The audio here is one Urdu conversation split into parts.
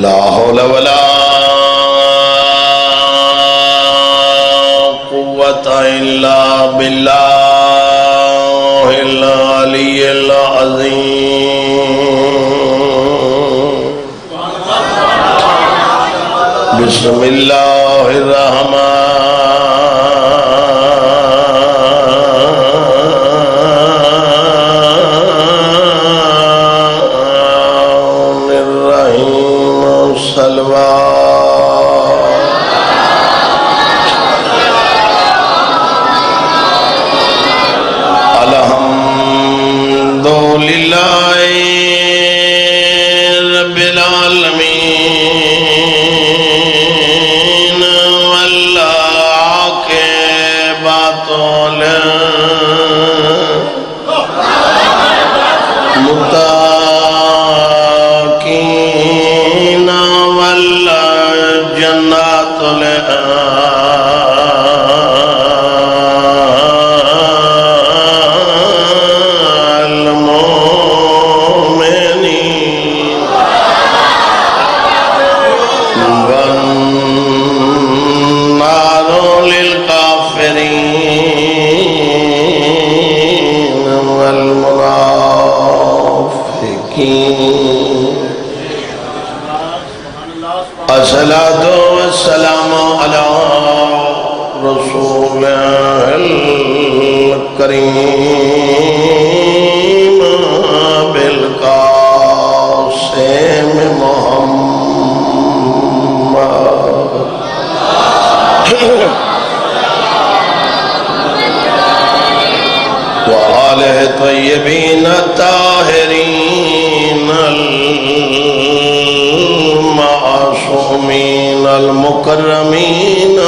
لا حول ولا قوة إلا بالله العلي العظيم بسم الله الرحمن الصلاة والسلام على رسول الكريم بالقاسم محمد وآله الطيبين الطاهرين المعصومين المكرمين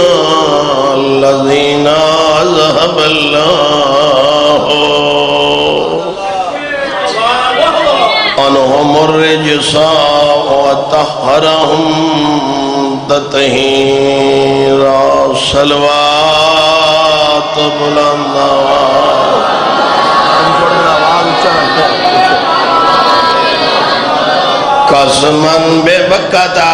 الذين أذهب الله عنهم الرجس وطهرهم تطهيرا صلوات بلندات قسماً ببکتا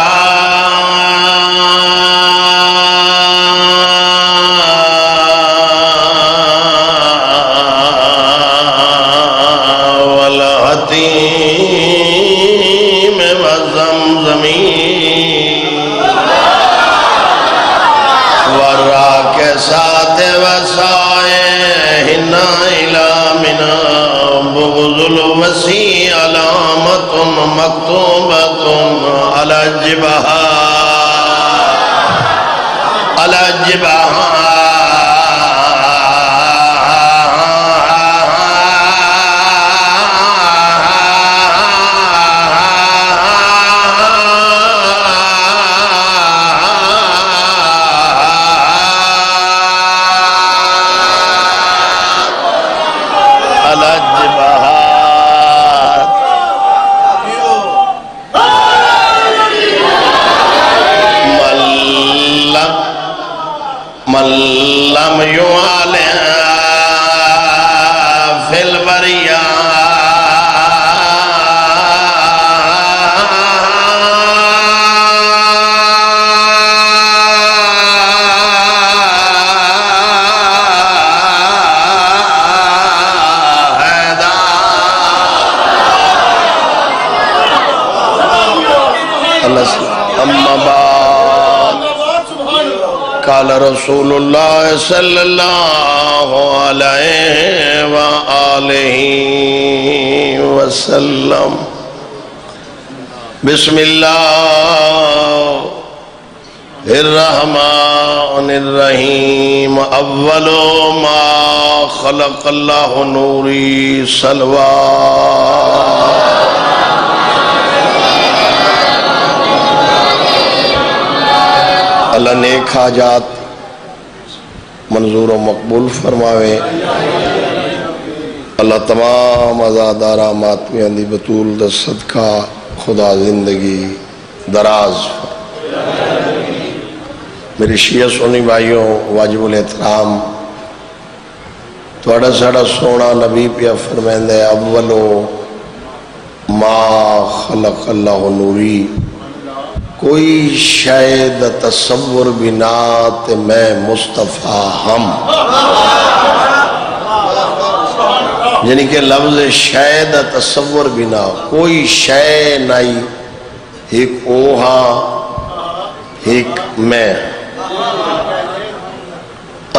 والحتیم وزمزمی ورّا کے ساتھ وسائہنا الى منا بغض الوسیع علامت مکتوبت علی الجبہات من لم يعلم في البرية أما بعد قال رسول الله صلى الله عليه وآله وسلم بسم الله الرحمن الرحيم أول ما خلق الله نوري صلوات اللہ نیک حاجات منظور و مقبول فرماوے اللہ تمام عزادار ماتمیاں دی بطول دا صدقہ خدا زندگی دراز میری شیعہ سنی بھائیوں واجب الاحترام توڑا ساڑا سونا نبی پیا فرمائندہ اولو ما خلق اللہ نوری کوئی شاید تصور بنا تے میں مصطفیٰ ہم، یعنی کہ لفظ شاید تصور بنا کوئی شے نہیں، ایک اوہا ایک میں۔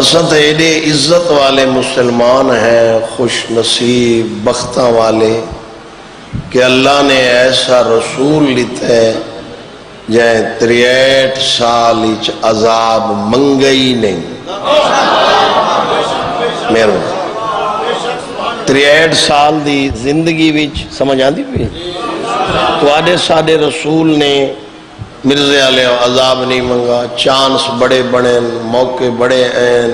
اسد ایڈے عزت والے مسلمان ہیں، خوش نصیب بختاں والے کہ اللہ نے ایسا رسول لیتا ہے جائے 63 سال اچ عذاب منگئی نہیں۔ میرے 63 سال دی زندگی وچ سمجھ آندی پئی تواڈے ساڈے رسول نے مرزے علیہ عذاب نہیں منگا، چانس بڑے بڑے، موقع بڑے ہیں،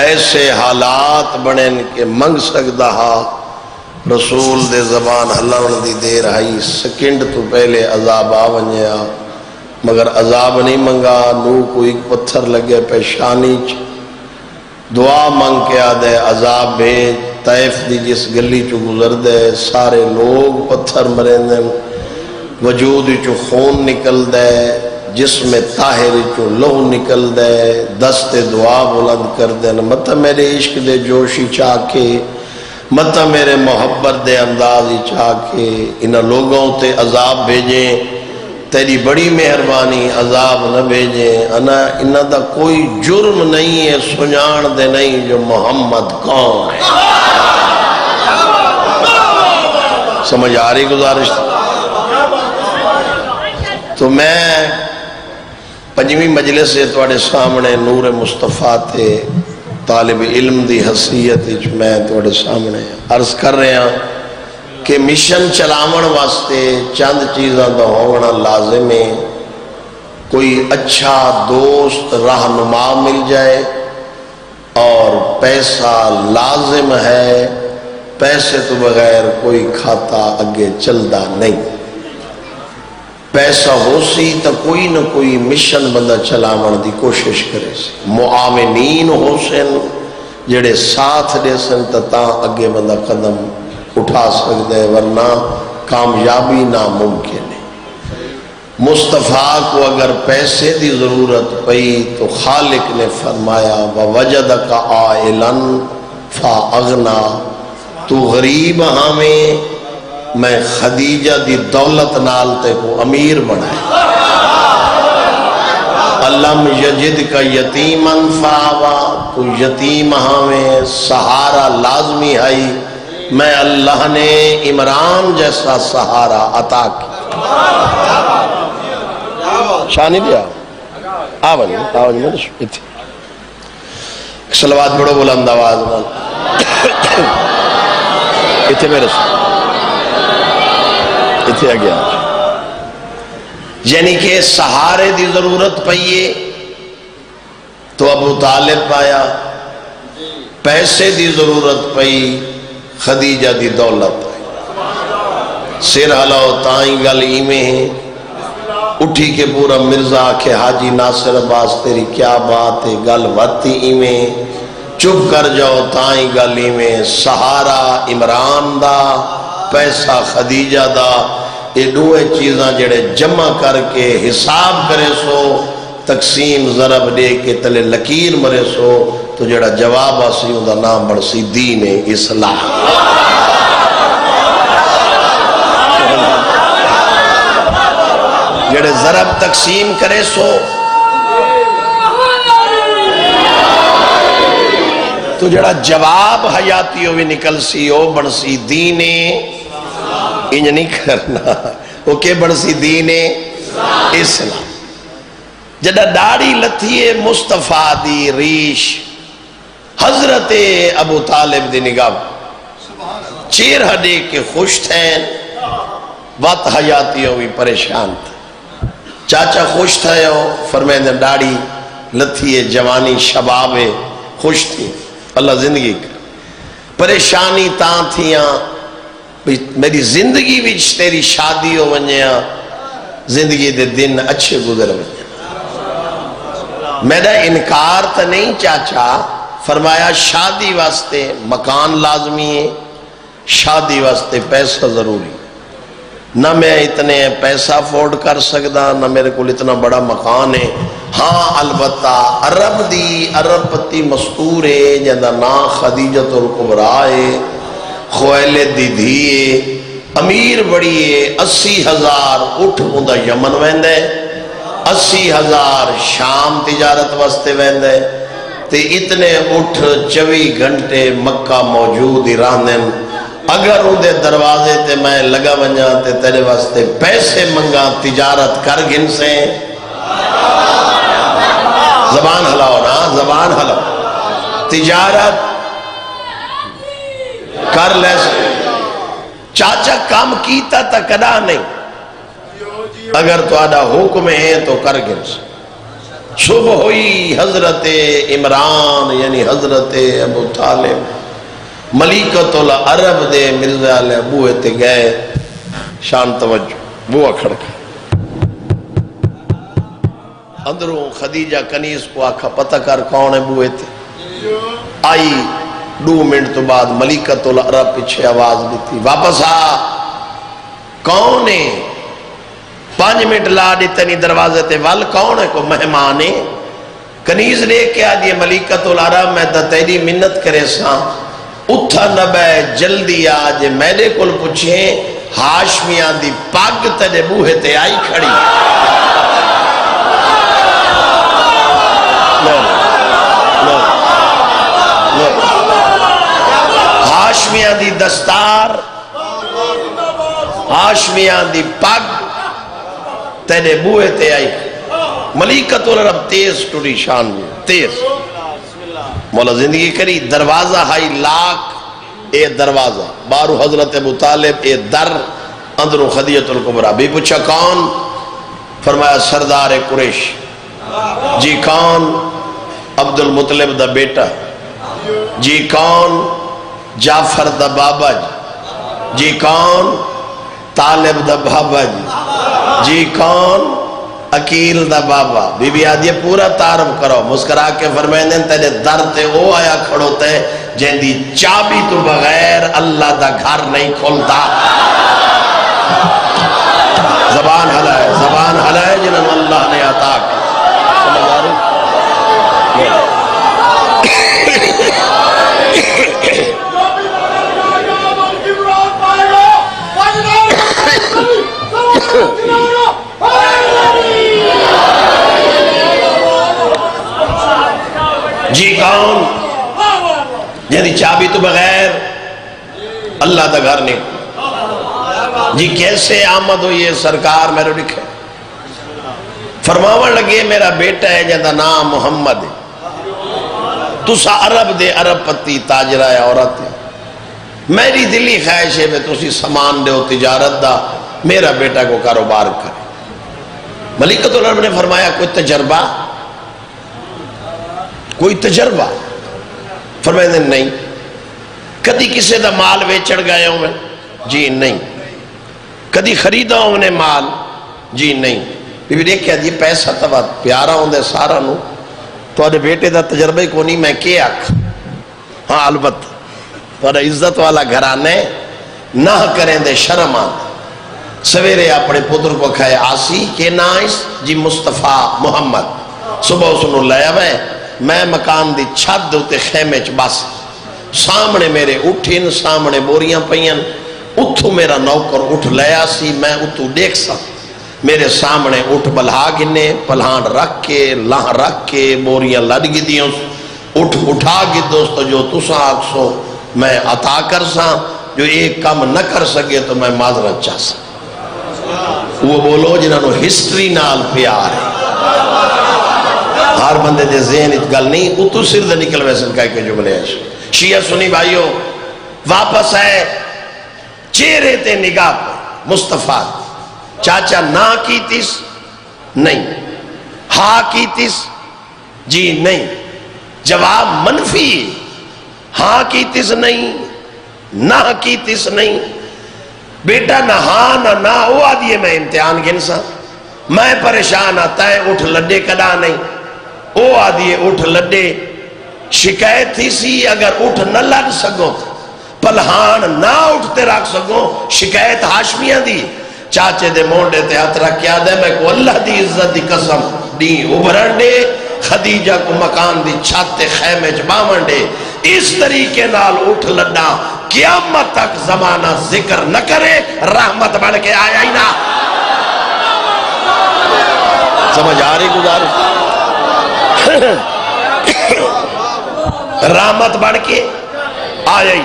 ایسے حالات بڑے کہ منگ سکدا ہا، رسول دے زبان ہلون دی دیر آئی، سیکنڈ تو پہلے عذاب آ ونجیا، مگر عذاب نہیں منگا۔ نو کو ایک پتھر لگے پیشانی چ، دعا منگ کے آدھے عذاب بھیج، طائف دی جس گلی چو گزر دے سارے لوگ پتھر مرین دے، وجود چو خون نکل دے، جسم طاہر چو لہو نکل دے، دست دعا بلند کر دے، مطلب میرے عشق دے جوشی چاہ کے، مطلب میرے محبت دے اندازی چاہ کے انہاں لوگوں تے عذاب بھیجیں، تیری بڑی مہربانی عذاب نہ بھیجیں، انہاں دا کوئی جرم نہیں ہے، سنجان دے نہیں جو محمد کون ہے۔ سمجھ آ رہی گزارش؟ تو میں پنجویں مجلس سے تواڈے سامنے نور مصطفیٰ تے طالب علم دی حیثیت میں تواڈے سامنے عرض کر رہے ہیں کہ مشن چلاون واسطے چند چیزاں دا ہونا لازم ہے۔ کوئی اچھا دوست رہنما مل جائے، اور پیسہ لازم ہے، پیسے تو بغیر کوئی کھاتا اگے چلدا نہیں۔ پیسہ ہو سی تو کوئی نہ کوئی مشن بندہ چلاون دی کوشش کرے سی، معاونین ہو سن جڑے ساتھ دے سن تاں اگے بندہ قدم اٹھا سکتے، ورنہ کامیابی ناممکن ہے۔ مصطفیٰ کو اگر پیسے دی ضرورت پئی تو خالق نے فرمایا وَوَجَدَكَ عَائِلًا فَأَغْنَا، تو غریب ہمیں میں خدیجہ دی دولت نالتے کو امیر بنائے۔ علم یجد کا یتیمن فاوا، تو یتیم ہمیں سہارا لازمی ہے، میں اللہ نے عمران جیسا سہارا عطا کی۔ شانی دیا آوانی میں اتھی صلوات بڑو بلند آواز اتھے میرے سے اتھے آگیا، یعنی کہ سہارے دی ضرورت پئیے تو ابو طالب پایا، پیسے دی ضرورت پئی خدیجہ دی دولت پئی، سر ہلاؤ تائیں گل ایمیں ہیں، اٹھی کے پورا مرزا آکھے حاجی ناصر عباس تیری کیا بات ہے، گل واتی ایمیں، چپ کر جاؤ تائیں گل ایمیں، سہارا عمران دا، پیسہ خدیجہ دا، یہ دوئے چیزاں جڑے جمع کر کے حساب کرے سو، تقسیم ضرب دے کے تلے لکیر مرے سو، تو جڑا جواب آسی ان دا نام بڑھ سی دین اسلام۔ جڑے ضرب تقسیم کرے سو تو جڑا جواب حیاتی ہوئی نکل سی او بڑھ سی دین انج نہیں کرنا، وہ کہ بڑھ سی دین اسلام۔ جڑا داڑھی لتھیے مصطفیٰ دی ریش حضرت ابو طالب دی نگاہ چیر ہڈے کے خوش تھیں، وقت حیاتی ہوئی پریشان تھا، چاچا خوش تھا فرمائے داڑھی لتھیے جوانی شباب خوش تھی، اللہ زندگی کر پریشانی تاں تھیاں میری زندگی وچ تیری شادی ہو ونجیاں، زندگی دے دن اچھے گزر ونجیاں، میرا انکار تا نہیں چاچا، فرمایا شادی واسطے مکان لازمی ہے، شادی واسطے پیسہ ضروری، نہ میں اتنے پیسہ افورڈ کر سکدا، نہ میرے کو اتنا بڑا مکان ہے۔ ہاں البتہ عرب دی عرب پتی مستور ہے جہاں نا خدیجۃ الکبریٰ ہے، خویلد دی دھی ہے، امیر بڑی ہے، 80,000 اٹھ اوندا یمن ویندے، 80,000 شام تجارت واسطے ویندے، تے اتنے اٹھ 24 گھنٹے مکہ موجود ہی رہندن۔ اگر اندے دروازے تے میں لگا ونجا تے تیرے واسطے پیسے منگا تجارت کر گن سے، زبان ہلاؤ نا، زبان ہلاؤ، تجارت کر لے سے۔ چاچا کام کیتا تا کدا نہیں، اگر تو آدھا حکم ہے تو کر گن سے۔ صبح ہوئی حضرت عمران یعنی حضرت ابو طالب ملیکۃ العرب دے مرزا علیہ بوئے تے گئے، شان توجہ، بوہ کھڑکا اندروں خدیجہ کنیز کو آکھا پتہ کر کون ہے بوئے تے، آئی 2 منٹ تو بعد ملیکۃ العرب پیچھے آواز دیتی، واپس آ، کون ہے؟ 5 منٹ لا دیتنی دروازے تے وال، کون ہے؟ کو مہمان ہے، کنیز لے کے آ دیئے ملیکۃ العرب میں تیری منت کرے ساں، اتھا نبے جلدی آج میرے کل پوچھیں ہاشمیاں دی پاگ تیرے بوہے تے آئی کھڑی، ہاشمیاں دی دستار، ہاشمیاں دی پاگ تیرے بوہے تے آئی، ملیکۃ العرب تیز ٹوڑی شان میں تیز، مولا زندگی کری، دروازہ ہائی لاکھ، اے دروازہ بارو حضرت ابو طالب، اے در اندروں خدیجۃ الکبریٰ بھی پوچھا کون؟ فرمایا سردار قریش۔ جی کون؟ عبد المطلب دا بیٹا۔ جی کون؟ جعفر دا بابا جی۔ جی کون؟ طالب دا بابا جی۔ جی کون؟ عقیل دا بابا۔ بی بی آدھیے پورا تعارف کرو، مسکرا کے فرمائیں دیں تیرے در تے او آیا کھڑو تے جن دی چابی تو بغیر اللہ دا گھر نہیں کھولتا۔ زبان ہلائے جنہاں اللہ نے عطا کی، سمجھ آ رہی؟ جی کون؟ یعنی چابی تو بغیر اللہ دا گھر نہیں۔ جی کیسے آمد ہوئی ہے سرکار میرے لکھے؟ فرماون لگے میرا بیٹا ہے جہاں نام محمد ہے، تسا عرب دے عرب پتی تاجرہ ہے عورت ہے، میری دلی خواہش ہے میں تسی سامان دے ہو تجارت دا، میرا بیٹا کو کاروبار کرے۔ ملیکۃ العرب نے فرمایا کوئی تجربہ؟ کوئی تجربہ؟ فرمایا نہیں۔ کدی کسے دا مال ویچڑ گئے ہوں میں؟ جی نہیں۔ کدی خریدا ہوں نے مال؟ جی نہیں۔ بی بی دیکھ کیا دی پیسہ تبا پیارا ہوں دے سارا نو، تو آدھے بیٹے دا تجربہ ہی کو نہیں، میں کیا آکھ؟ ہاں البتہ تو آدھے عزت والا گھرانے نہ کریں دے شرم آن۔ سویرے اپنے پتر کو کھائے آسی کہ نائس جی مصطفیٰ محمد، صبح سنو لیا میں مکان دی چھت دوتے خیمے چ بس، سامنے میرے اٹھن، سامنے بوریاں پئین، اتھو میرا نوکر اٹھ لیا سی، میں اتھو دیکھ سا، میرے سامنے اٹھ بلہا گنے، پلہان رکھ کے لاہ رکھ کے بوریاں لڑ گی دیوں، اٹھ اٹھا گی دوستو جو تسا آکسو میں عطا کر سا، جو ایک کام نہ کر سکے تو میں معذرت چاہ سا۔ وہ بولو جنہاں نو ہسٹری نال پیار ہے، ہر بندے دے ذہن ات گل نہیں، اتو سر دے نکل ویسن کہہ کے جملے ہیں۔ شیعہ سنی بھائیو واپس ہے چہرے تے نگاہ پر مصطفیٰ، چاچا نہ کیتیس؟ نہیں۔ ہاں کیتیس؟ جی نہیں۔ جواب منفی، ہاں کیتیس نہیں، نہ کیتیس نہیں۔ بیٹا نہ ہاں نہ وہ آدھیے میں امتحان گنسا، میں پریشان آتا ہے اٹھ لڈے کدا نہیں، وہ آدھیے اٹھ لڈے، شکایت تھی سی اگر اٹھ نہ لگ سکو پلہان نہ اٹھتے رکھ سکو، شکایت ہاشمیاں دی، چاچے دے مونڈے تے ہاتھ رکھ کے آدھے میں کو اللہ دی عزت دی قسم دی ابھرن دے خدیجہ کو مکان دی چھت خیمے چبامن دے اس طریقے نال اٹھ لڈا قیامت تک زمانہ ذکر نہ کرے رحمت بڑھ کے آیا ہی نہ سمجھ آ رہی گزارش رحمت بڑھ کے آیا ہی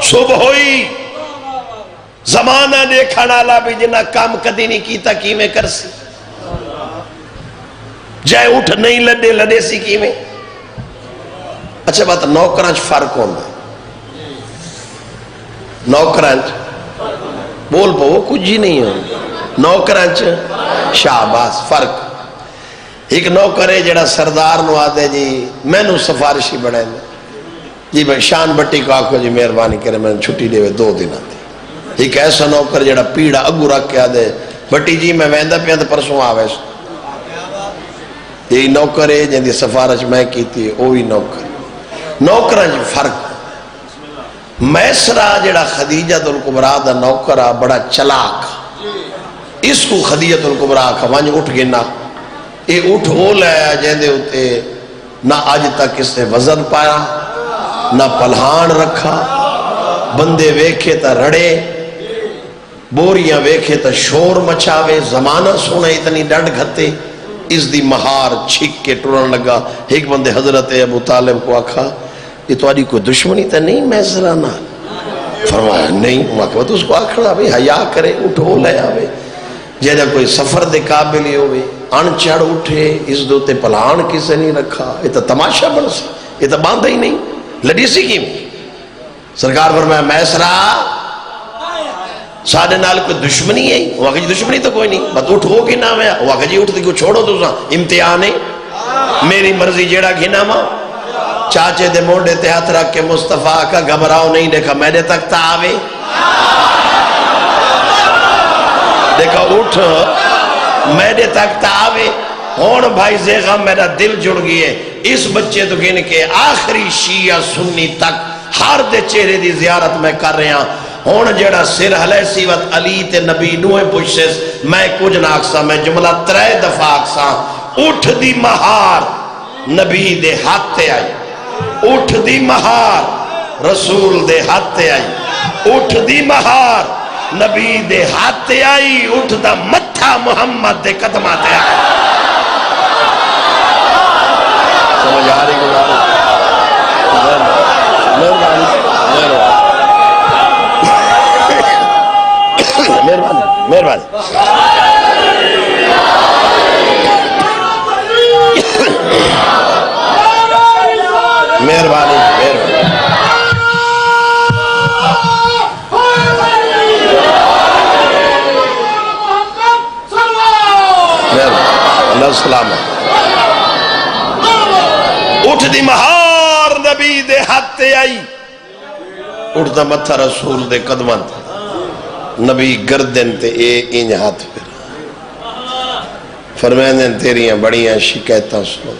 صبح ہوئی زمانہ دیکھا نالا بھی جنہ کام کدی نہیں کیتا کی میں کر سی جائے اٹھ نہیں لڑے لڑے سی کی میں اچھا بات نوکرانچ فرق ہوندہ نوکرانچ بول پو وہ کچھ ہی نہیں ہوندہ نوکرانچ شاباس فرق ایک نوکر ہے جڑا سردار نو آدھے جی میں نو سفارشی بڑھائیں جی بھائی شان بٹی کو آکھو جی مہربانی کرے میں نے چھٹی دے 2 دن آتی ایک ایسا نوکر جڑا پیڑا اگو رکھ کے آدھے بٹی جی میں ویندہ پہ آدھے پرسوں آوے یہی نوکر ہے جن دی سفارش میں کی تھی وہی نوکر جی فرق میسرہ جڑا خدیجہ الکبریٰ دا نوکرہ بڑا چلاک اس کو خدیجہ الکبریٰ کا وانج اٹھ گنا اے اٹھ ہو لیا جن دے ہوتے نہ آج تک اس نے وزن پایا نہ پلہان رکھا بندے ویکھے تا رڑے بوریاں ویکھے تا شور مچاوے زمانہ سونا اتنی ڈنڈ گھتے اس دی مہار چھک کے ٹرن لگا ایک بندے حضرت ابو طالب کو آکھا یہ تو آدھی کوئی دشمنی تا نہیں میسرہ نہ فرمایا نہیں وہ تو اس کو آکھنا بھی حیاء کرے اٹھ ہو لیا بھی جیدہ کوئی سفر دے قابلی ہوئے ان چڑھ اٹھے اس دوتے پلان کسے نہیں رکھا یہ تو تماشا بن سی یہ تو باندھا ہی نہیں لڑی سی کی سرکار فرمایا میسرہ ساڑھے نال کوئی دشمنی ہے وہ آگے جی دشمنی تو کوئی نہیں بات اٹھ ہو گی نام ہے وہ آگے جی اٹھ دی کو چھوڑو تو امتحان ہے میری مرضی جیڑا گھنا ماں چاچے دے موڑے تے ہاتھ رکھ کے مصطفیٰ کا گھبراؤ نہیں دیکھا میرے تک تا آوے دیکھا اٹھ میرے تک تا آوے ہون بھائی زیغہ میرا دل جڑ گئی ہے اس بچے تو گن کے آخری شیعہ سنی تک ہر دے چہرے دی زیارت میں کر رہے ہیں ہون جڑا سر حلے سیوت علی تے نبی نوے پوچھس میں کچھ نہ آکسا میں جملہ 3 دفعہ آکسا اٹھ دی مہار نبی دے ہاتھ تے آئی اٹھ دی مہار رسول دے ہاتھ تے آئی اٹھ دی مہار نبی دے ہاتھ تے آئی اٹھ دا متھا محمد دے قدمہ تے آئی سمجھ آ رہی گزارے مہربانی مہربانی مہربانی اللہ السلام اٹھ دی مہار نبی دے ہاتھ تے آئی اٹھ دا متھا رسول دے قدمان تے نبی گردن تے اے انج ہاتھ پھر فرمائن تیریاں بڑیاں شکایتاں سنو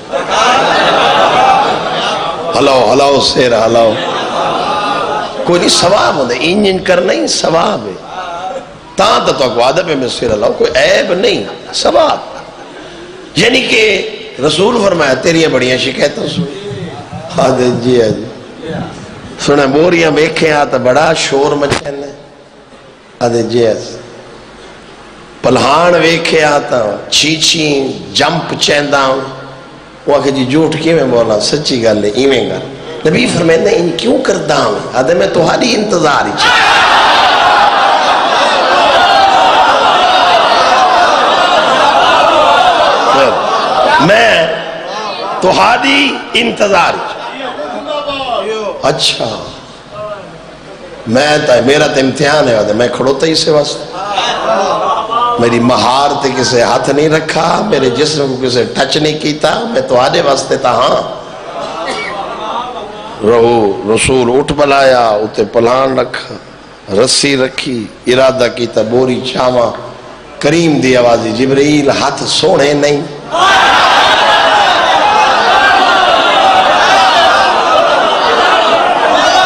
ہلاؤ ہلاؤ سیر ہلاؤ کوئی نہیں ثواب ہوندے انجن کرنا ہی ثواب ہے تاں تو کو عادب میں سیر ہلاؤ کوئی عیب نہیں ثواب یعنی کہ رسول فرمایا تیریاں بڑیاں شکایتاں سنو آدھے جی آجی سنے بوریاں بیکھیں آتا بڑا شور مچھنے آدھے جی آجی پلہان ویکھے آتا چیچی جمپ چیندہ وہ آکھے جی جھوٹ کی میں بولا سچی گل ہے ایویں گل نبی فرمائے نے ان کیوں کرتا ہوں آدھے میں تمہاری انتظار ہی چاہتا میں تمہاری انتظار ہی چاہتا اچھا میرا تو امتحان ہے میں کھڑوتا ہی سے واسطے میری مہار تے کسے ہاتھ نہیں رکھا میرے جسم کو کسے ٹچ نہیں کیتا میں تو آدھے واسطے تا ہاں رسول اٹھ بلایا اتے پلان رکھا رسی رکھی ارادہ کیتا بوری چاواں کریم دی آوازی جبریل ہاتھ سونے نہیں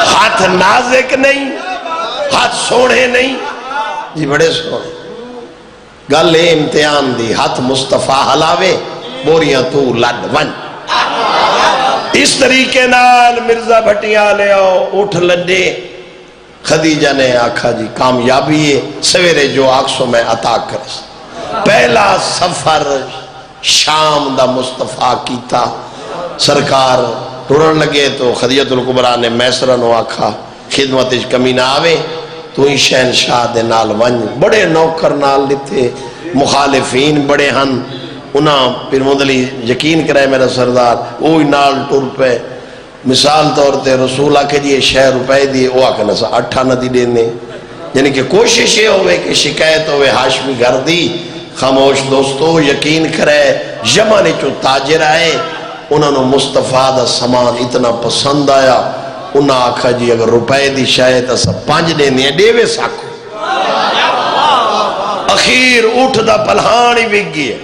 ہاتھ نازک نہیں ہاتھ سونے نہیں جی بڑے سونے گل اے امتحان دی ہاتھ مصطفیٰ ہلاوے بوریاں تو لڈ ون اس طریقے نال مرزا بھٹیاں لے آؤ اٹھ لڈے خدیجہ نے آکھا جی کامیابی ہے سویرے جو آکسو میں عطا کرس پہلا سفر شام دا مصطفیٰ کیتا سرکار ٹرن لگے تو خدیجہ الکبریٰ نے میسرہ نو آکھا خدمت اچ کمی نہ آوے تو ہی شہنشاہ دے نال ون بڑے نوکر نال لیتے مخالفین بڑے ہن انہاں پھر مدلی یقین کرے میرا سردار اوہی نال ٹر پہ مثال طور تے رسول آکھے جی 6 روپے دیئے وہ آکھے نسا 8 نہ دی دینے یعنی کہ کوشش یہ ہوئے کہ شکایت ہوئے ہاشمی گھر دی خاموش دوستو یقین کرے یمن چو تاجر آئے انہوں نے مصطفیٰ دا سامان اتنا پسند آیا انہاں آکھا جی اگر روپے دی شاید اسا 5 دینے دیوے ساکو اخیر اٹھ دا پلہانی بگ گئے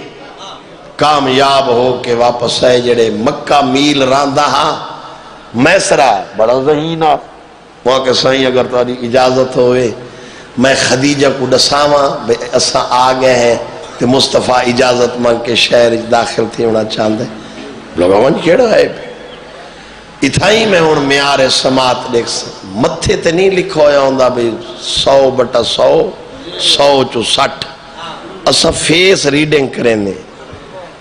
کامیاب ہو کے واپس آئے جڑے مکہ میل راندہ ہاں میسرہ بڑا ذہینہ وہاں کے سائیں اگر تاری اجازت ہوئے میں خدیجہ کو ڈساواں بے اسا آگئے ہیں کہ مصطفیٰ اجازت مانگ کے شہر داخل تھی ہونا چاندے لوگا من کیڑا ہے اتھائی میں ہون میار سماعت دیکھ سکتا متھے تے نہیں لکھو ہویا ہوندہ بھئی 100/100 100/60 اسا فیس ریڈنگ کریں دیں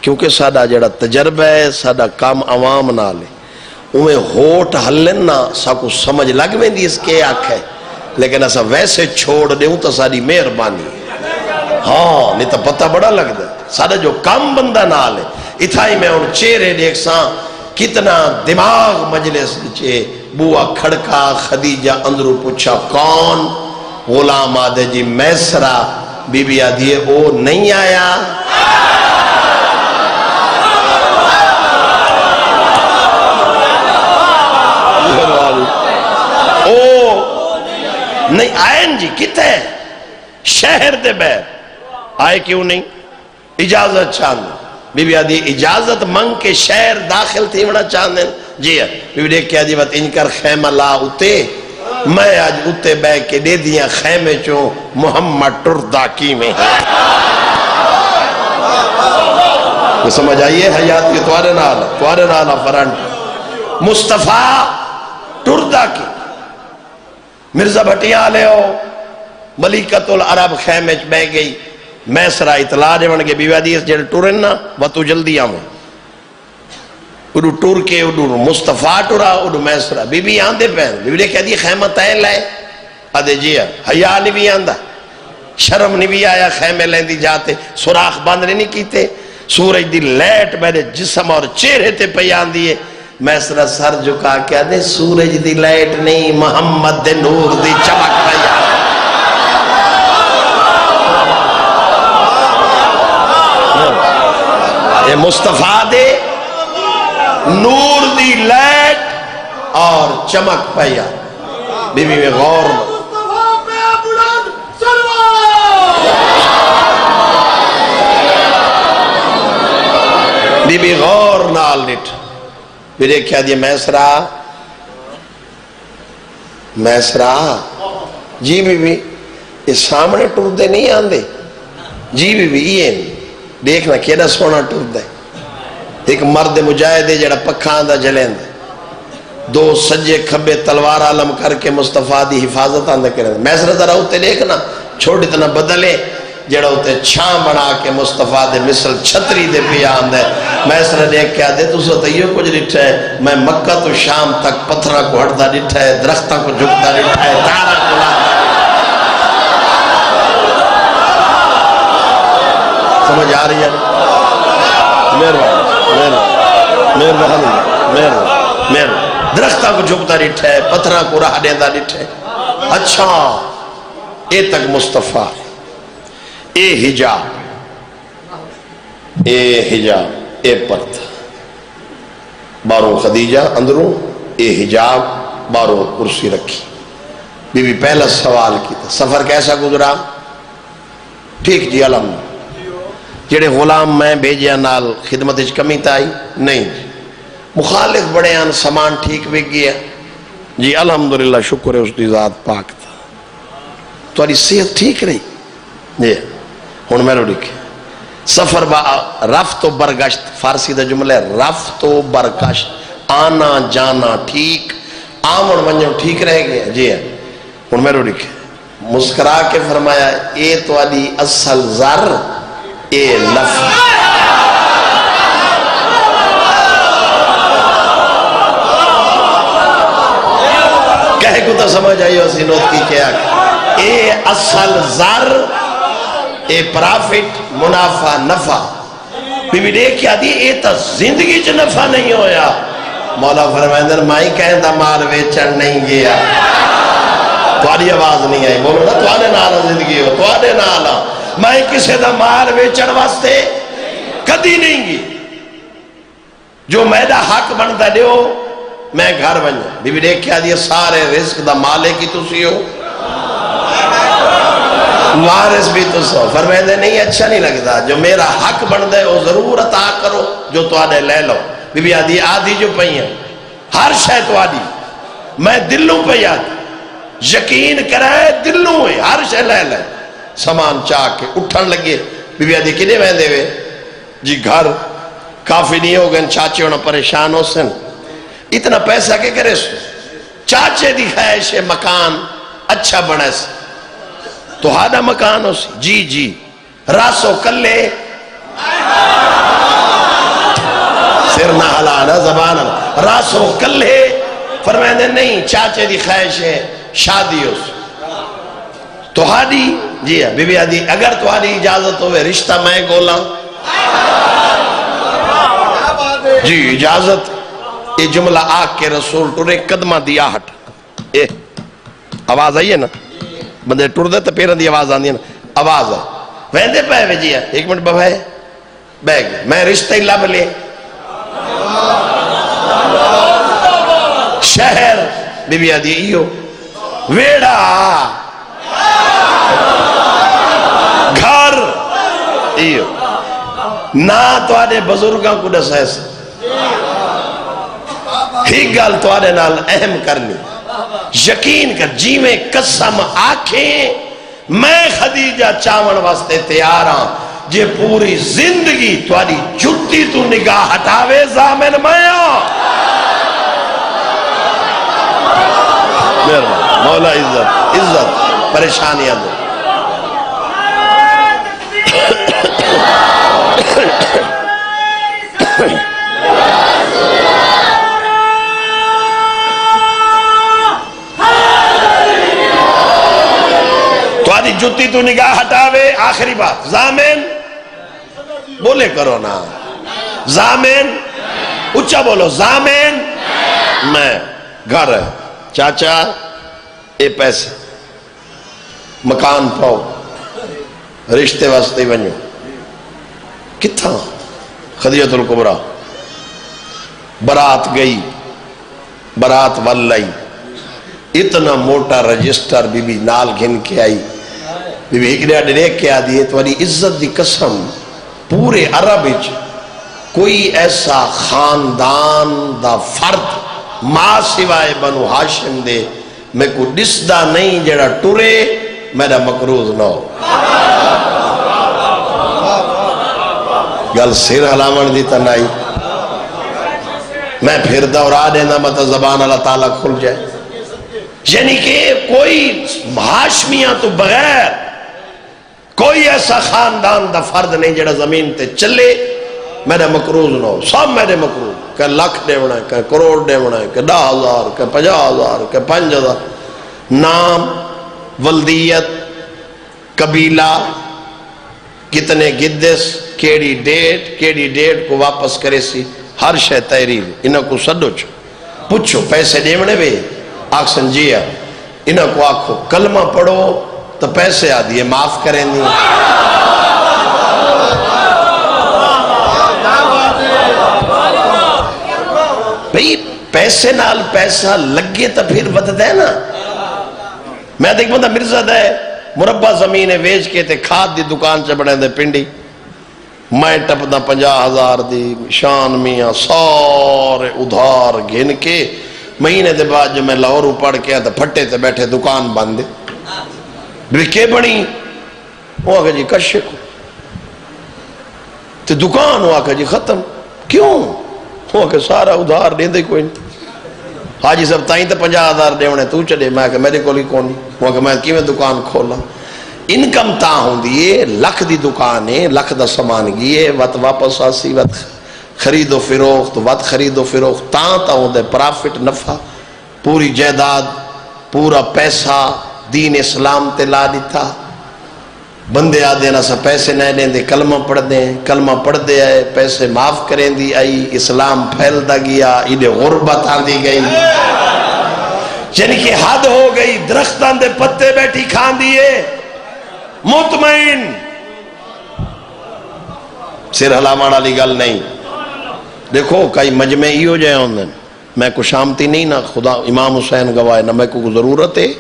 کیونکہ سادہ جڑا تجربہ ہے سادہ کام عوام نہ لے انہیں ہوٹ ہلن نہ ساکو سمجھ لگ میں دی اس کے آنکھ ہے لیکن ایسا ویسے چھوڑ دے ہوں تو ساری مہربانی ہاں نہیں تو پتہ بڑا لگ دے سادہ جو کام بندہ نہ لے اتھائی میں ان چہرے دیکھ ساں کتنا دماغ مجلس چے بوا کھڑکا خدیجہ اندرو پوچھا کون غلام آدھے جی میسرہ بی بی آدھیے او نہیں آیا نہیں آئین جی کتے شہر دے بیر آئے کیوں نہیں اجازت چاندے بی بی آدھی اجازت منگ کے شہر داخل تھی وڑا چاندے جی ہے بی بی دیکھ کیا جی بات انکر خیمہ لا اتے میں آج اتے بے کے دے دیا خیمے چوں محمد ٹرداکی میں ہے یہ سمجھ آئیے حیات کی توارے نالا فرنٹ مصطفیٰ ٹرداکی مرزا بھٹیاں لے ہو ملیکت العرب خیمچ بے گئی میسرہ اطلاع دے بن گئے بیوہ دیس جڑے ٹورن نا وطو جلدی آمیں اڈو ٹور کے اڈو مصطفیٰ ٹورا اڈو میسرہ بی بی آندے پہن بی بی نے کہا دی خیمہ تائل لائے آدھے جی حیاء نہیں بھی آندہ شرم نہیں بھی آیا خیمے لیں دی جاتے سوراخ باندھنے نہیں کیتے سورج دی لیٹ میرے جسم اور چہرے تے پہ آندیے میسرہ سر جھکا کیا دے سورج دی لائٹ نہیں محمد دے نور دی چمک پیا اے مصطفیٰ دے نور دی لائٹ اور چمک پیا بی بی میں غور بی بی غور نال نٹ میرے کیا دیا میسرہ جی بی بی اس سامنے ٹور دے نہیں آندے جی بی بی یہ دیکھنا کیڑا سونا ٹور دے ایک مرد مجاہدے جڑا پکھا آندہ جلیں دے دو سجے کھبے تلوار عالم کر کے مصطفیٰ دی حفاظت آندہ کریں دے میسرہ ذرا ہوتے دیکھنا چھوڑ اتنا بدلے جڑا ہوتے چھاں بنا کے مصطفیٰ دے مثل چھتری دے پی آندے میسرہ دیکھ کے آدھے تو سو تیو کچھ ڈٹھا ہے میں مکہ تو شام تک پتھرہ کو ہٹتا ڈٹھا ہے درختہ کو جھکتا ڈٹھا ہے تارہ کو لا سمجھ آ رہی ہے مہربانی درختہ کو جھکتا ڈٹھا ہے پتھرہ کو راہ دیندہ ڈٹھا ہے اچھا اے تک مصطفیٰ اے حجاب اے پرد باروں خدیجہ اندروں اے حجاب باروں کرسی رکھی بی بی پہلا سوال کی تھا سفر کیسا گزرا ٹھیک جی الحمد جڑے غلام میں بھیجیا نال خدمت اچ کمی تائی نہیں مخالف بڑے آن سامان ٹھیک بھی گیا جی الحمدللہ شکر ہے اس دی ذات پاک تھا تو صحت ٹھیک رہی جی ہوں میں لکھے سفر با رفت و برگشت، فارسی دا جملہ ہے رفت و برگشت، آنا جانا ٹھیک، آمن منجو ٹھیک رہ گیا جی ہے. ہوں میں لکھے مسکرا کے فرمایا اے تواڈی اصل زر اے لفظ. کہے کو تو سمجھ آئی ہو سی نوت کی کیا اے اصل زر اے پرافٹ منافع نفع. بی بی دیکھ دی اے تا زندگی چ نفع نہیں ہویا. مولا فرمائندر مائی کہیں دا مال ویچن نہیں گیا. تواڈی آواز نہیں آئی، بولو نا تواڈے نال زندگی ہو، تواڈے نال مائی کسے دا مال ویچن واسطے کدی نہیں گی. جو میرا حق بنتا دیو میں گھر بن جا. بی بی دیکھیا دی سارے رزق دا مالک کی تسی ہو، وارث بھی تو سو. فرمائے نہیں اچھا نہیں لگتا، جو میرا حق بن دے وہ ضرور عطا کرو، جو تو آدھے لے لو. بی بی آدھی آدھی جو پہی ہیں ہر شے تو آدھی میں دلوں پہ آدھی یقین کرائے دلوں ہے ہر شے لے لے. سامان چاہ کے اٹھن لگے. بی بی آدھی کنے میں دے وے جی گھر کافی نہیں ہو گئے، چاچے ہونا پریشان ہو سن، اتنا پیسہ کے کرے سو. چاچے دی خواہش ہے مکان اچھا بنے سے تو ہادہ مکان ہو سی. جی جی راسو کلے سر نہ ہلانا زبان راسو کلے. فرمائے نہیں چاچے دی خواہش ہے شادی ہو سی تو ہادی. جی بی بی آدھی اگر تو ہادی اجازت ہوئے رشتہ میں گولا. جی اجازت. یہ جملہ آگ کے رسول ٹورے قدمہ دیا ہٹ. آواز آئی ہے نا، بندے ٹور دے تو پیرن دی آواز آندی ہے نا، آواز ہے ویندے پہ ہے جی. ایک منٹ بھائی بیگ میں رشتہ ہی لب لے شہر. بی بی آدھی ایو ویڑا گھر ایو نہ تو آدھے بزرگاں کو دس ایسا ہی گل تو آدھے نال اہم کرنی. یقین کر جی میں قسم آنکھیں میں خدیجہ چاون واسطے تیار ہاں جے پوری زندگی تواری جھٹی تو نگاہ ہٹاوے زامن میاں. مولا عزت عزت پریشانیاں دے. تواری جتی تو نگاہ ہٹاوے. آخری بات زامن بولے کرو نا، زامن اچھا بولو، زامن میں گھر ہے چاچا اے پیسے مکان پاؤ رشتے واسطے بنو. کتھا خدیجۃ الکبریٰ برات گئی، برات والائی اتنا موٹا رجسٹر بی بی نال گھن کے آئی. بی بی ہکڑیا ڈریک کے آدھی ہے تواری عزت دی قسم پورے عرب وچ کوئی ایسا خاندان دا فرد ماں سوائے بنو ہاشم دے میں کو ڈسدہ نہیں جڑا ٹورے میرا مقروض نہ ہو. گل سر حلامن دیتا نہیں میں پھر دورا دینا مت زبان اللہ تعالیٰ کھل جائے. یعنی کہ کوئی ہاشمیاں تو بغیر کوئی ایسا خاندان دا فرد نہیں جڑا زمین تے چلے میرا مقروض نہ ہو. سب میرے مقروض، کہ لاکھ دیونا ہے، کہ کروڑ دیونا ہے، کہ 10,000 کہ 50,000 کہ 5,000. نام، ولدیت، قبیلہ، کتنے گدس، کیڑی ڈیٹ کو واپس کرے سی ہر شے تحریر. انہاں کو سڈو چھو پوچھو پیسے دیونے بے آکسن جیا. انہاں کو آکھو کلمہ پڑھو تو پیسے آدھیے معاف کریں دی. بھئی پیسے نال پیسہ لگے تو پھر بد دے نا. میں دیکھ بندہ مرزا دے مربع زمین ویج کے تے کھاد دی دکان چا بڑھیں دے پنڈی میں ٹپنا 50,000 دی شان میاں سارے ادھار گھن کے مہینے دے بعد جو میں لاہورو پڑھ کے آتا پھٹے تے بیٹھے دکان باندھے. بھئی کے بڑی وہ آگے جی کشے کو تے دکان ہوا کہ جی ختم. کیوں؟ ہوا کہ سارا ادھار دیں دے کوئی نہیں. حاجی صاحب تائیں تے 50,000 دیونے تو چلے. میں کہ میرے کو لی کون نہیں. ہوا کہ میں کیویں دکان کھولا. انکم تاں ہوں دیئے لکھ دی دکان ہے, لکھ دا سامان گیے, وقت واپس آسی, وقت خرید و فروخت, وقت خرید و فروخت تاں ہوں دے پرافٹ نفع, پوری جائیداد, پورا پیسہ دین اسلام تے لا دیتا. بندے آدھے نا سا پیسے نہ دیں دے, کلمہ پڑھ دیں, کلمہ پڑھ دے آئے, پیسے معاف کریں دی آئی, اسلام پھیل دا گیا, ایڈے غربت آن دی گئی, یعنی کہ حد ہو گئی. درختان دے پتے بیٹھی کھان دیئے, مطمئن, سر ہلامان علی گل نہیں. دیکھو کئی مجمعی ہو جائے ہوندن, میں کو شامتی نہیں نا, خدا امام حسین گواہ نہ میں کو ضرورت ہے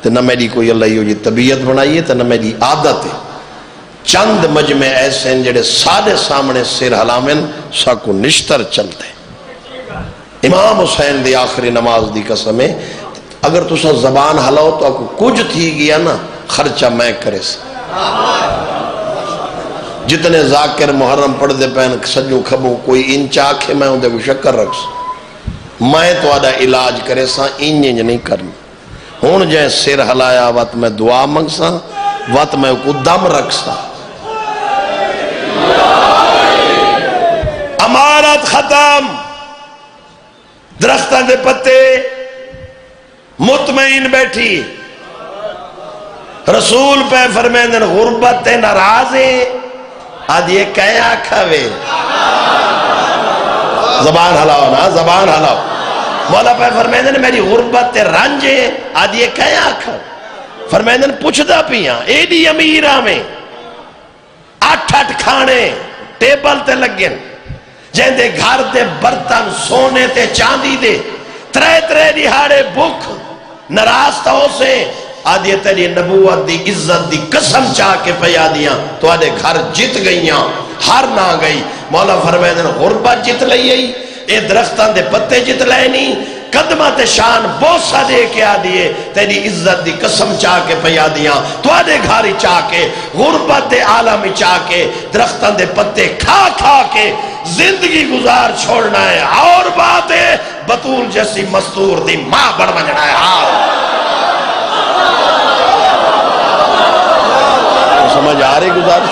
تو نہ میری کوئی اللہ ہی طبیعت بنائی ہے تو نہ میری عادت ہے. چند مجمع ایسے ہیں جڑے سادے سامنے سر ہلامن ساکو نشتر چلتے. امام حسین دی آخری نماز دی قسم ہے, اگر تسا زبان ہلاؤ تو آپ کو کچھ تھی گیا نا, خرچہ میں کرے سا. جتنے ذاکر محرم پڑھ دے پہن سجو کھبو, کوئی انچ آکھے میں ہوں دے کو شکر رکھ سا, میں تو آدھا علاج کرے سا, انج نہیں کرنا. ہون جائے سر ہلایا وقت میں دعا منگ سا, وقت میں کو دم رکھ سا. امارت ختم, درختان دے پتے, مطمئن بیٹھی. رسول پہ فرمیندن غربت ناراضے, آدھ یہ کہیں آکھا وے, زبان ہلاؤ نا, زبان ہلاؤ. مولا پہ فرمیندن میری غربت رنجے, آدھ یہ کہیں آکھا. فرمیندن پوچھدا پیاں ایڈی امیرہ میں 8 کھانے ٹیبل تے لگن, جہن دے گھر دے برتن سونے تے چاندی دے, 3 دہاڑے بھوک ناراض تھا اسے. آدھی تیری نبوت دی عزت دی قسم چاہ کے پیا دیاں تو آدھے گھر جت گئیاں, ہر نہ گئی. مولا فرمیدن غربت جت لئی ای, اے درختان دے پتے جت لئے نہیں, قدمت شان بوسہ دے کے آدھیے تیری عزت دی قسم چاہ کے پیا دیاں تو آدھے گھاری چاہ کے, غربت دے عالمی چاہ کے, درختان دے پتے کھا کھا کے زندگی گزار چھوڑنا ہے. اور بات ہے بطول جیسی مستور دی ماں بڑھ بجنا ہے. سمجھ آ رہی گزارش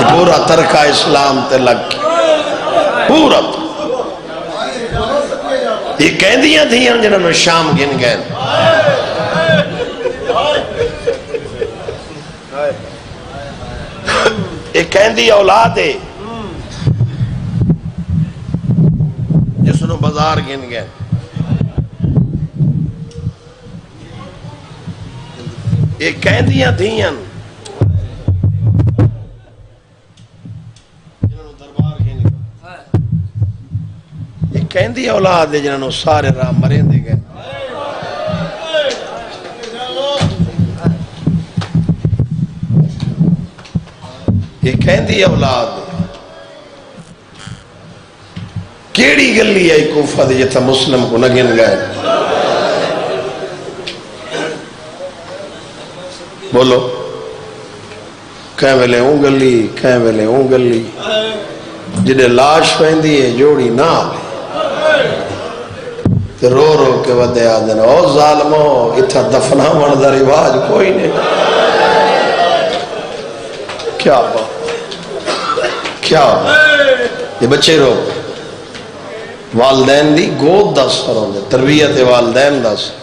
پورا ترکہ اسلام تے لگ پورا. یہ کہہ دیاں تھیاں جنہوں نے شام گن گئے, یہ کہہ دی اولاد ہے جس نے بازار گن گئے. یہ کہہ دیاں تھیاں جنہوں دربار گن گئے, یہ کہہ دی اولاد ہے جنہوں سارے راہ مریں دے گئے. یہ کہہ دی اولاد کیڑی گلی ہے کوفہ دے جتھا مسلم کو نہ گن گئے. بولو, کہیں ویلے ہوں گلی, کہیں ویلے ہوں گلی, جنہیں لاش پہندی ہے جوڑی نہ آلے تو رو رو کے ودے آدھن, او ظالمو اتھا دفنہ مردہ رواج کوئی نہیں. کیا بات, کیا بات. یہ بچے رو والدین دی گود دا سر ہوندے, تربیت والدین دا سر.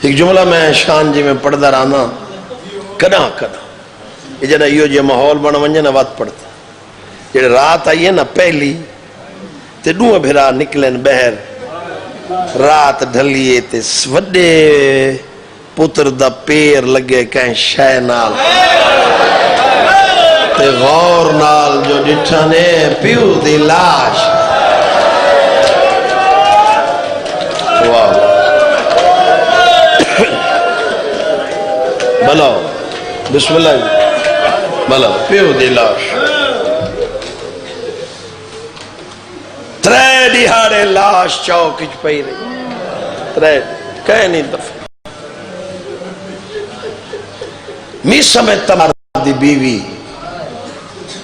ایک جملہ میں شان جی میں پڑھدا رہنا کنا کنا, یہ جنہ یہ جو ماحول بنا ونجے نا وقت پڑھتا, یہ رات آئیے نا پہلی تے دو بھرا نکلن بہر, رات ڈھلیے تے وڈے پتر دا پیر لگے کہیں شے نال تے غور نال جو ڈٹھانے پیو دی لاش. واہ بلاؤ, بسم اللہ بلاؤ, پیو دی لاش. 3 دہاڑے لاش چوک اچ پئی رہی, 3 کہیں نہیں دفع. میسا میں تمہار دی بیوی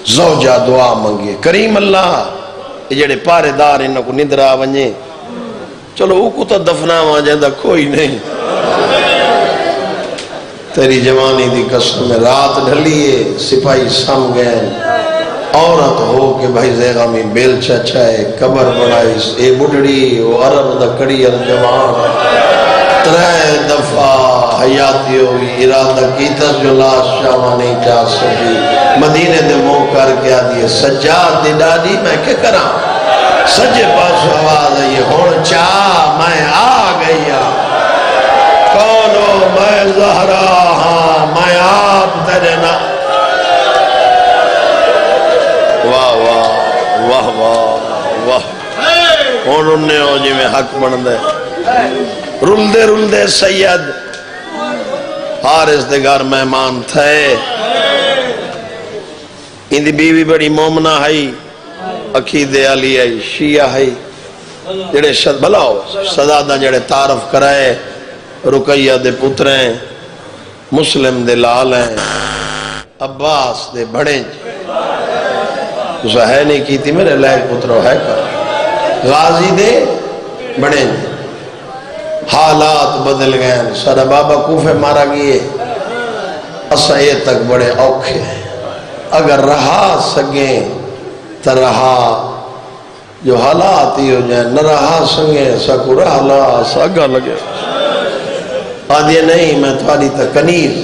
زوجہ دعا منگے کریم اللہ یہ جڑے پارے دار انہوں کو ندرہ ونجے چلو وہ کو تو دفنا ہوا جاندہ کوئی نہیں تیری جوانی دی قسم رات ڈھلیے سپاہی سم گئے عورت ہو کہ بھائی زیغہ میں بیل چچائے قبر بڑھائیس اے بڑھڑی وہ عرب دا کڑی الجوان ترائے دفعہ حیاتی ہوئی ارادہ کیتا جو لاش شاہ نہیں چاہ سکی مدینے دے منہ کر کے آدھی سجاد دی ڈاڈی میں کیا کراں سجے پاس آواز ہے یہ ہون چاہ میں آ گئی کونو میں زہرا ہاں میں آپ تیرے نا واہ واہ واہ واہ واہ ہون انہیں ہو جی میں حق بندے رل دے سید حارث دے گھر مہمان تھے ان دی بیوی بڑی مومنہ ہے عقیدے علی ہے شیعہ ہے جڑے بلاؤ سزادہ جڑے تعارف کرائے رقیہ دے پتریں مسلم دے لال ہیں عباس دے بڑیں اسا ہے نہیں کی تھی میرے لائق پتروں ہے کر غازی دے بڑیں حالات بدل گئے سارا بابا کوفے مارا گئے اسا یہ تک بڑے اوکھے ہیں اگر رہا سگیں تو رہا جو حالات ہی ہو جائیں نہ رہا سگیں سکو رہا لا سگا لگے آدھے نہیں میں تھوڑی تا کنیر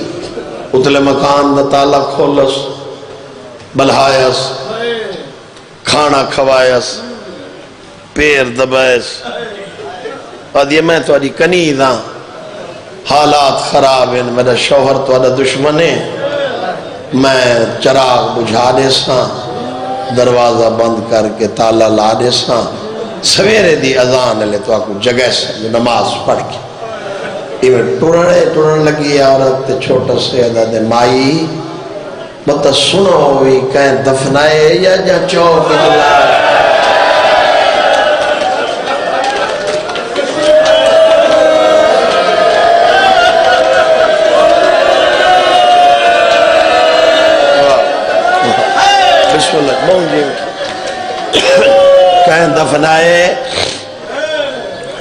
اتلے مکان دا تالا کھولس بلہائیس کھانا کھوائیس پیر دبائیس آدھے میں تھوڑی کنیر ہاں حالات خراب ہیں میرا شوہر تھوڑا دشمن ہے میں چراغ بجھا دے ساں دروازہ بند کر کے تالا لا دے ساں سویرے دی اذان لے تو آکو جگہ سے نماز پڑھ کے ایویں ٹرن لگی عورت تے چھوٹا سے دے مائی مطلب سنو ہوئی کہیں دفنائے یا جا چوک جلائے کہیں دفنائے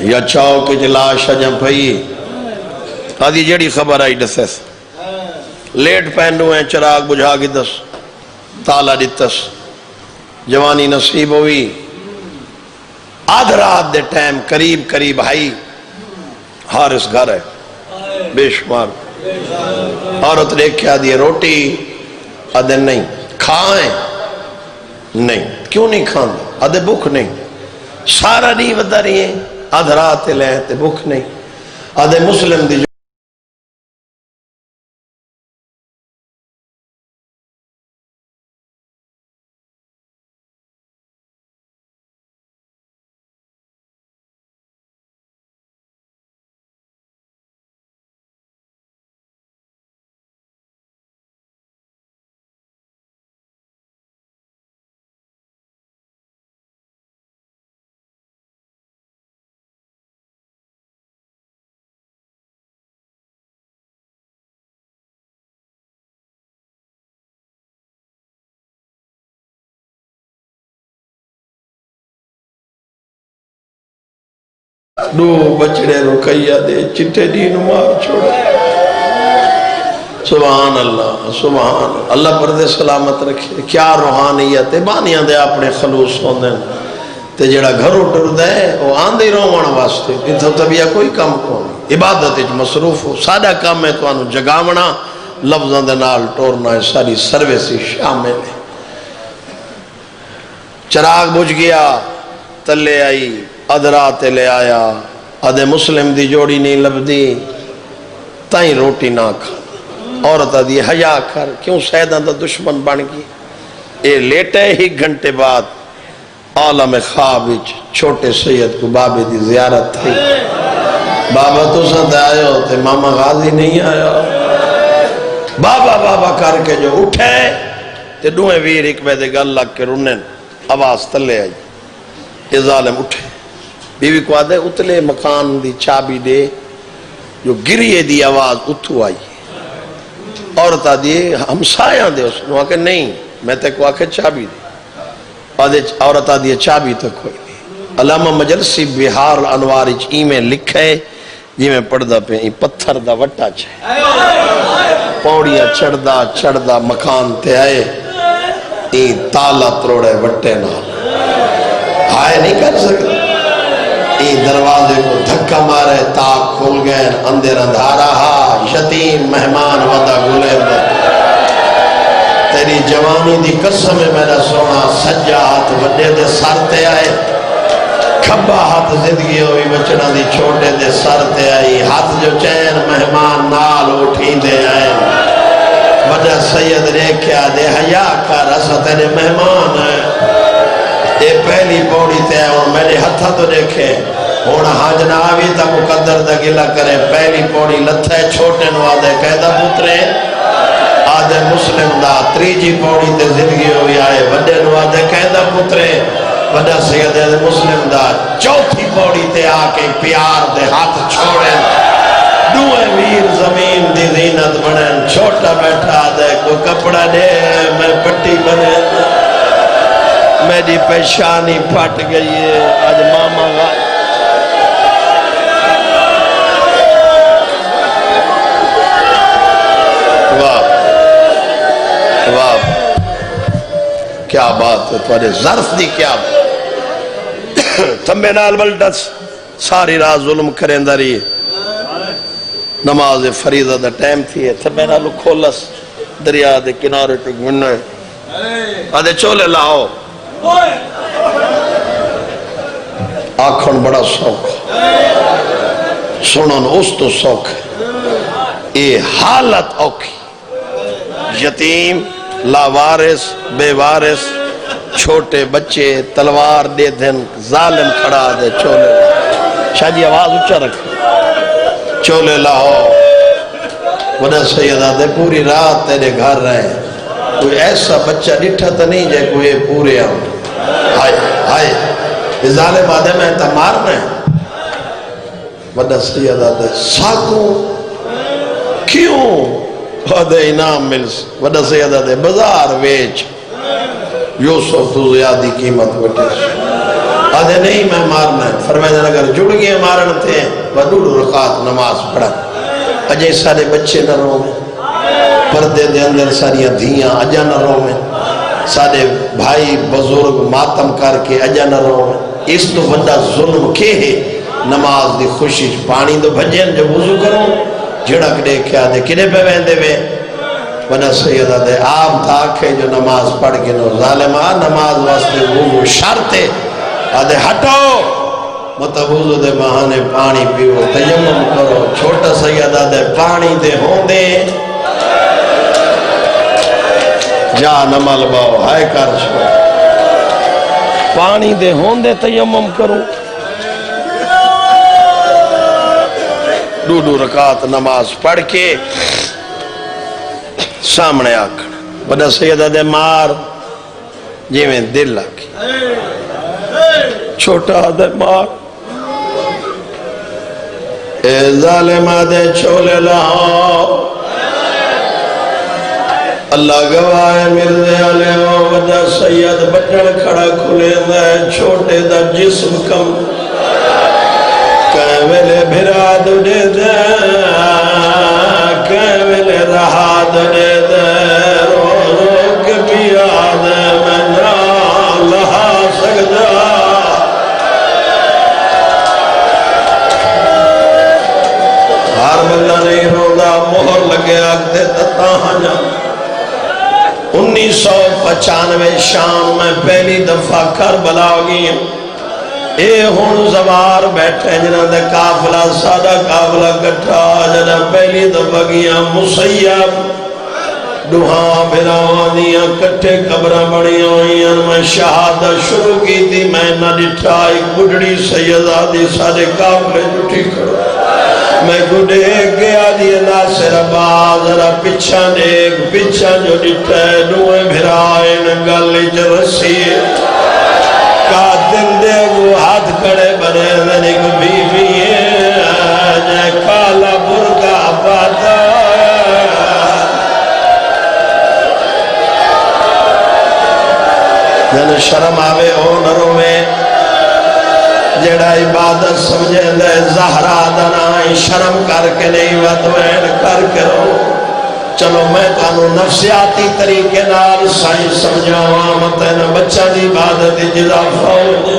یا چوک جلاش جم پئی آدھی جڑی خبر آئی دسیس لیٹ پہنو ہیں چراغ بجھا گی دس تالا دیتس جوانی نصیب ہوئی آدھ رات دے ٹائم قریب آئی حارث گھر ہے بے شمار عورت دیکھ آدھی روٹی آدھے نہیں کھائیں نہیں کیوں نہیں کھان آدھے بھوک نہیں سارا نہیں بتا رہی ہیں آدھ رات لیں تے بھوک نہیں آدھے مسلم دی دو بچڑے رقیہ دے چٹے دین مار چھوڑا سبحان اللہ اللہ پردے سلامت رکھے کیا روحانیت ہے بانیاں دے اپنے خلوص ہوندے تے جڑا گھر اٹھر دے وہ آن دے روان واسطے اتھو طبیعہ کوئی کم کون عبادت اچھ مصروف ہو سادہ کام ہے تو آنو جگاونا لفظاں دے نال ٹورنا ہے ساری سرویسی شامل ہے چراغ بجھ گیا تلے آئی ادرات لے آیا ادھے مسلم دی جوڑی نہیں لبدی تائیں روٹی نہ کھا عورت دی حیا کر کیوں سیدہ دا دشمن بن گئی اے لیٹے ہی گھنٹے بعد عالم خواب چھوٹے سید کو بابے دی زیارت تھی بابا تو ساتھ آئے ہوتے ماما غازی نہیں آیا بابا کر کے جو اٹھے تے دوئے ویر ایک بیدے گل لگ کے رنن آواز تلے آئی یہ ظالم اٹھے بیوی کو آدھے اتلے مکان دی چابی دے جو گریے دی آواز اتھو آئی عورت آدھی ہمسایاں دے اس نے آکے نہیں میں تے کو آکے چابی دی عورت آدھی چابی تو کوئی نہیں علامہ مجلسی بہار الانوار میں لکھے جی میں پڑھدا پہ پتھر دا وٹا چھے پوڑیا چڑھدا مکان تے آئے تالا تروڑے وٹے نال ہائے نہیں کر سکتے دروازے کو دھکا مارے تاک کھول گئے اندر اندھارا ہا یتیم مہمان ودا گلے دے تیری جوانی دی قسم ہے میرا سونا سجا ہاتھ وڈے دے سر تے آئے کھبا ہاتھ زندگی ہوئی بچنا دی چھوٹے دے سر تے آئی ہاتھ جو چین مہمان نال اٹھیں دے آئے وڈا سید نے کیا دے حیا کر اسا تیرے مہمان ہے یہ پہلی پوڑی تے آئے اور میرے ہتھا تو دیکھے ہونا حاج نہ آوی تا مقدر دا گلہ کرے پہلی پوڑی لتھے چھوٹے نو آدھے قیدہ پترے آدھے مسلم دا تریجی پوڑی تے زندگی ہوئی آئے وڈے نو آدھے قیدہ پترے وڈا سید مسلم دا چوتھی پوڑی تے آکے پیار دے ہاتھ چھوڑے دوئے ویر زمین دی زینت بنیں چھوٹا بیٹھا دے کوئی کپڑا دے میں پٹی بنے میری پیشانی پھٹ گئی ہے آج ماما غائب واہ کیا بات ہے تمہارے ظرف دی کیا تمہیں نال بلڈس ساری راہ ظلم کریں داری نماز فریضہ دا ٹائم تھی ہے تمہیں نالو کھولس دریا دے کنارے ٹک مننے آدھے چولے لاؤ آکھن بڑا سوک سنن اس تو سوک اے حالت اوکی یتیم لاوارث بے وارث چھوٹے بچے تلوار دے دن ظالم کھڑا دے چولے شاہ جی آواز اچھا رکھے چولے لاؤ وڈا سیدہ دے پوری رات تیرے گھر رہے کوئی ایسا بچہ ڈٹھا تا نہیں جائے کوئی پورے آؤں ہائے یہ ظالم آدھے میں تا مارنا ہے وڈا سیدہ دے ساکوں کیوں آدھے انعام ملس وڈا سیدہ دے بزار ویچ یوسف تو زیادی قیمت بٹیش آدھے نہیں میں مارنا ہے فرمائے اگر جڑ گئے مارن تھے وڈوڑ رکعت نماز پڑھا اجے سارے بچے نہ رو میں پردے دے اندر ساریاں دھیاں اجا نہ رو میں سارے بھائی بزرگ ماتم کر کے اجا نہ رو میں اس تو بندہ ظلم کے ہے نماز دی خوشی پانی دو بھجین جو وضو کرو جھڑک دے کیا دے کنے پہ ویندے وے بنا سیدہ دے عام تھا کہ جو نماز پڑھ کے نو ظالمہ نماز واسطے وضو شرطے آدھے ہٹو متوضو دے بہانے پانی پیو تیمم کرو چھوٹا سیدہ دے پانی دے ہوں دے جا نمال باؤ ہائے کر چھو پانی دے ہوں دے تیمم کرو دو رکعت نماز پڑھ کے سامنے آکھڑ بڑا سیدہ دے مار جی میں دل لگی چھوٹا دے مار اے ظالمہ دے چھولے لاؤ اللہ گواہ مرزے علیہ وجہ سید بچڑ کھڑا کھلے دے چھوٹے دا جسم کم کیویلے بھرا دے دے کیویلے رہا دے دے رو رو کے پیا دے میں نہ لہا سکتا ہر بندہ نہیں روڑا مہر لگے آگتے تتاہاں جا 1995 شام میں پہلی دفعہ کربلا گئی اے ہون زوار بیٹھے جنہ دے کافلہ سادہ کافلہ کٹھا جنہ پہلی دفعہ گیا مسیب دوہاں بھراوان دیا کٹھے قبرہ بڑی ہوئیں میں شہادت شروع کی تھی میں نہ ڈٹھا ایک بڑھڑی سیدادی سادے کافلے جٹھی کرو میں گھڑے گیا دیئے ناصر آباد ذرا پچھا نیک پچھا جو ڈٹھے دوئے بھرائے نگل جرسی کا دل دے وہ ہاتھ کڑے بنے دنے کو بیوی ہے جے کالا برگا پاتا شرم آوے او نہ روے جڑا عبادت سمجھے دے زہرا دنائی شرم کر کے نہیں ودوین کر کے رو چلو میں تانو نفسیاتی طریقے نال سائیں سمجھاواں متن بچہ دی عبادت جدا فوج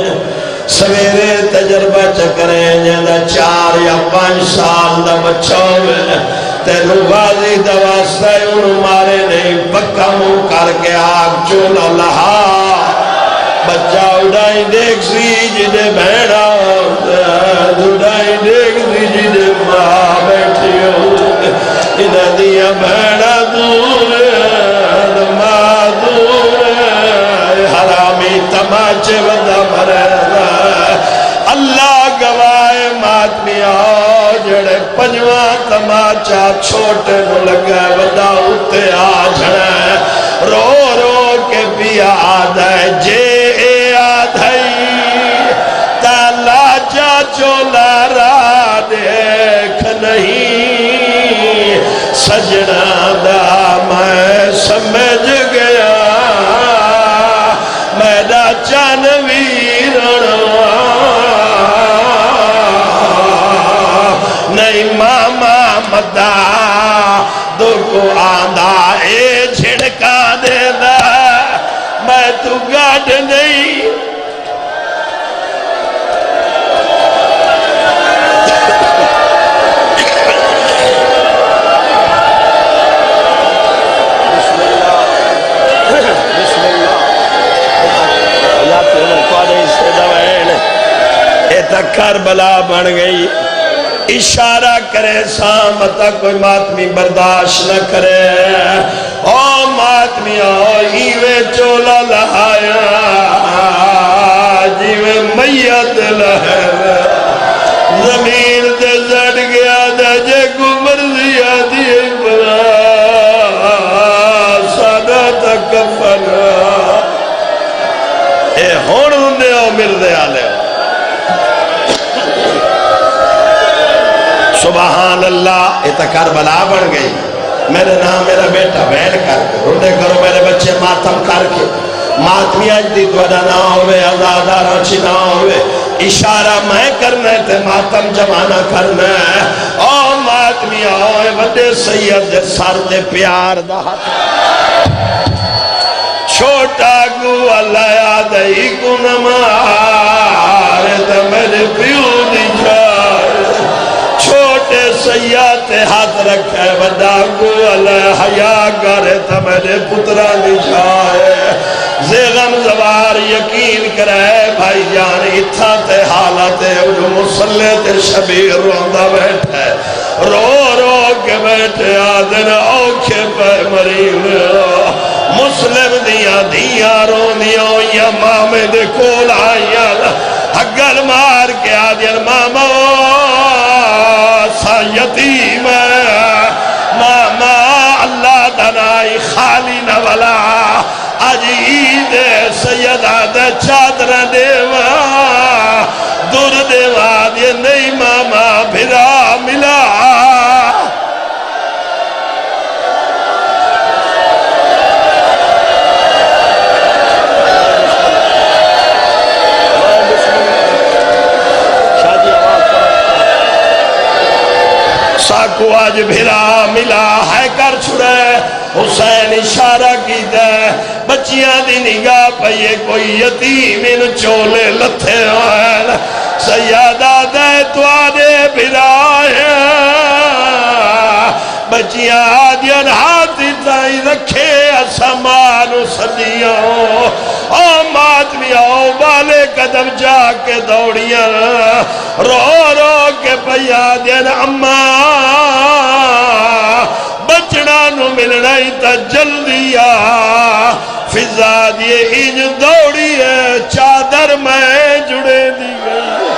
سویرے تجربہ چکریں جیندہ 4 یا 5 سال دا بچہ ہوئے تینو غازی دواستے انہوں مارے نہیں پکا منہ کر کے آگ چولا لہا بچہ اڑائی دیکھ سی جدے بہنا اڑائی دیکھ سی جدے ماں بیٹھی ہو انہ دیا بہنا دور ماں دور حرامی تماچے ودا مرے اللہ گوائے ماتمیا جڑے پنجواں تماچا چھوٹے نو لگا ودا اتے آجھنے رو رو کے بھی آدھائی جے آدھائی تالا جا چولا را دیکھ نہیں سجنہ دا میں سمجھ گیا میڈا چانوی رنوا نہیں ماما مدہ دو کو آندھا اے جھڑکا دے دا میں تو گاڑ نہیں کربلا بن گئی اشارہ کرے سامتا کوئی ماتمی برداشت نہ کرے او ماتمی آؤ ایوے چولا لہایا جیوے میت لہر زمین دے زڑ گیا دے جے کو مرضی آدھی برا سادہ تک فنا اے ہون دے او مل دے آلے سبحان اللہ یہ تو کربلا بن گئی میرے نام میرا بیٹا بہن کر کے رونے کرو میرے بچے ماتم کر کے ماتمی اجدی دوڑا نہ ہوئے ازادارہ چی نہ ہوئے اشارہ میں کرنے تے ماتم جمانہ کرنے او ماتمی آئے وڈے سید دے سر دے پیار دا چھوٹا گو اللہ یادئی کو نمار تے میرے پیو دی جائے چھوٹے سیاتے ہاتھ رکھے وڈا گو علیہ حیاء کرے تا میرے پترہ نجھائے زیغم زوار یقین کرے بھائی جان اتھا تے حالتے جو مسلح تے شبیر روندہ بیٹھے رو رو کے بیٹھے آدھن اوکھے پہ مریم مسلم دیا روندیوں یا مامے دے کول آئیاں حگل مار کے آدھن ماما سا یتیم ماما اللہ دنائی خالی نولا آج عید سیدہ دے چادر دیوا دور دیوا دے نہیں ماما بھرا ملا ساکو آج بھرا ملا ہے کر چھڑے حسین اشارہ کی دے بچیاں دی نگاہ پہیے کوئی یتیم ان چولے لتھے ہوئے سیادہ دے تو آدھے بھرا ہے بچیاں آدھین ہاتھی تائی رکھے اسمانو صدیوں او ماتمی آؤ بالے قدم جا کے دوڑیاں رو رو کے پیا دین اماں بچنا نو ملنا ہی تا جلدی فضا دیے انج دوڑی ہے چادر میں جڑے دی گئی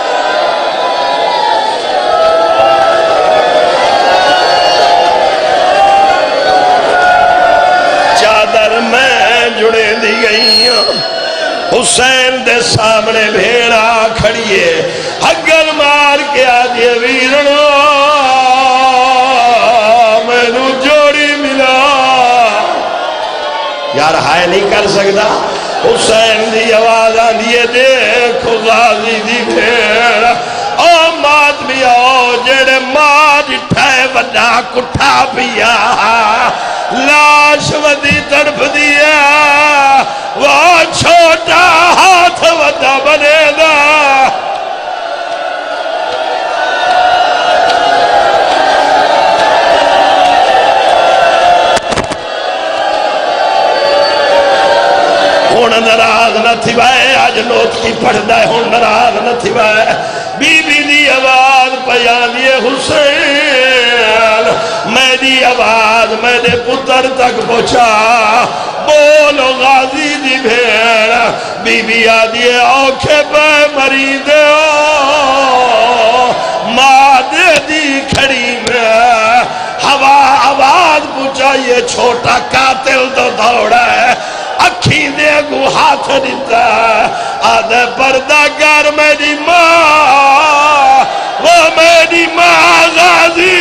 چادر میں جڑے دی گئی حسین دے سامنے بھیڑا کھڑیے حگل مار کے آدھے ویرنو میں نو جوڑی ملا یار ہائے نہیں کر سکتا حسین دی آواز آندیے دیکھو غازی دی بھیڑ او ماتمی آؤ جڑے ماں جٹھائے وڈا کٹھا پیا لاش ودی طرف دیا وہ چھوٹا ہاتھ وڈا بنے دا ہون نراز نہ تھی وائے آج نوت کی پڑھ دائے ہون نراز نہ تھی وائے بی بی دی آواز پیانی حسین میری آواز میرے پتر تک پہنچا بولو غازی دی بھیڑ بی بی آدھی آنکھیں پہ مری دے ماں دے دی کھڑی میں ہوا آواز پوچھا یہ چھوٹا قاتل تو دوڑا ہے اکھی دے گو ہاتھ دیتا آدھے پردہ گر میری ماں وہ میری ماں غازی